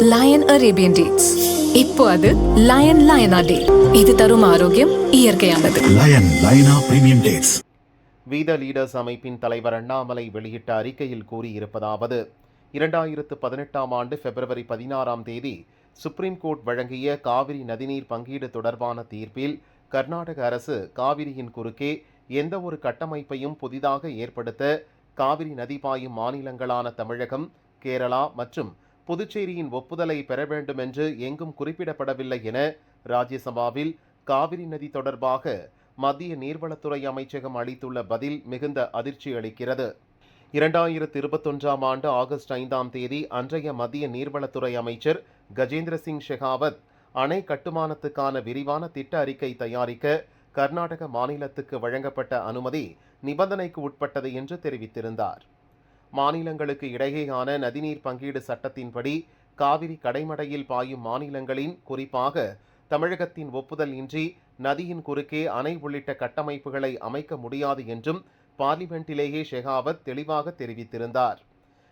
Line Arabian dates. இப்போ அது line லயனா டே. இது தரும் ஆரோக்கியம் இயற்கையானது. லயன் லயனா பிரீமியம் டேட்ஸ். வீத லீடர்ஸ் அமைப்பின் தலைவர் அண்ணாமலை வெளியிட்ட அறிக்கையில் கூறியிருப்பதாவது: 2018 ஆண்டு பிப்ரவரி 16 சுப்ரீம் கோர்ட் வழங்கிய காவிரி நதிநீர் பங்கீடு தொடர்பான தீர்ப்பில் கர்நாடக அரசு காவிரியின் குறுக்கே எந்த ஒரு கட்டமைப்பையும் புதிதாக ஏற்படுத்த காவிரி நதி பாயும் மாநிலங்களான தமிழகம், கேரளா மற்றும் புதுச்சேரியின் ஒப்புதலை பெற வேண்டும் என்று எங்கும் குறிப்பிடப்படவில்லை என ராஜ்யசபாவில் காவிரி நதி தொடர்பாக மத்திய நீர்வளத்துறை அமைச்சகம் அளித்துள்ள பதில் மிகுந்த அதிர்ச்சி அளிக்கிறது. 2021 ஆண்டு ஆகஸ்ட் 5 அன்றைய மத்திய நீர்வளத்துறை அமைச்சர் கஜேந்திர சிங் ஷெகாவத் அணை கட்டுமானத்துக்கான விரிவான திட்ட அறிக்கை தயாரிக்க கர்நாடக மாநிலத்துக்கு வழங்கப்பட்ட அனுமதி நிபந்தனைக்கு உட்பட்டது என்று தெரிவித்திருந்தார். மாநிலங்களுக்கு இடையேயான நதிநீர் பங்கீடு சட்டத்தின்படி காவிரி கடைமடையில் பாயும் மாநிலங்களின், குறிப்பாக தமிழகத்தின் ஒப்புதல் இன்றி நதியின் குறுக்கே அணை உள்ளிட்ட கட்டமைப்புகளை அமைக்க முடியாது என்றும் பார்லிமெண்டிலேயே ஷெகாவத் தெளிவாக தெரிவித்திருந்தார்.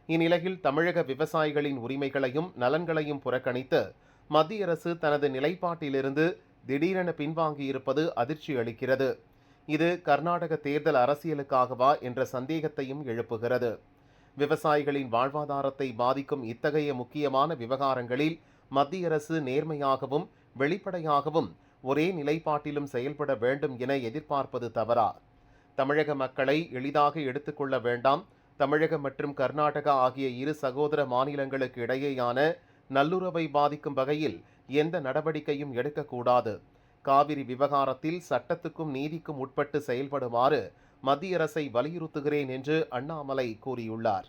இந்நிலையில் தமிழக விவசாயிகளின் உரிமைகளையும் நலன்களையும் புறக்கணித்து மத்திய அரசு தனது நிலைப்பாட்டிலிருந்து திடீரென பின்வாங்கியிருப்பது அதிர்ச்சி அளிக்கிறது. இது கர்நாடக தேர்தல் அரசியலுக்காகவா என்ற சந்தேகத்தையும் எழுப்புகிறது. விவசாயிகளின் வாழ்வாதாரத்தை பாதிக்கும் இத்தகைய முக்கியமான விவகாரங்களில் மத்திய அரசு நேர்மையாகவும் வெளிப்படையாகவும் ஒரே நிலைப்பாட்டிலும் செயல்பட வேண்டும் என எதிர்பார்ப்பது தவறா? தமிழக மக்களை எளிதாக எடுத்துக்கொள்ள வேண்டாம். தமிழகம் மற்றும் கர்நாடகா ஆகிய இரு சகோதர மாநிலங்களுக்கு இடையேயான நல்லுறவை பாதிக்கும் வகையில் எந்த நடவடிக்கையும் எடுக்கக்கூடாது. காவிரி விவகாரத்தில் சட்டத்துக்கும் நீதிக்கும் உட்பட்டு செயல்படுமாறு மத்திய அரசை வலியுறுத்துகிறேன் என்று அண்ணாமலை கூறியுள்ளார்.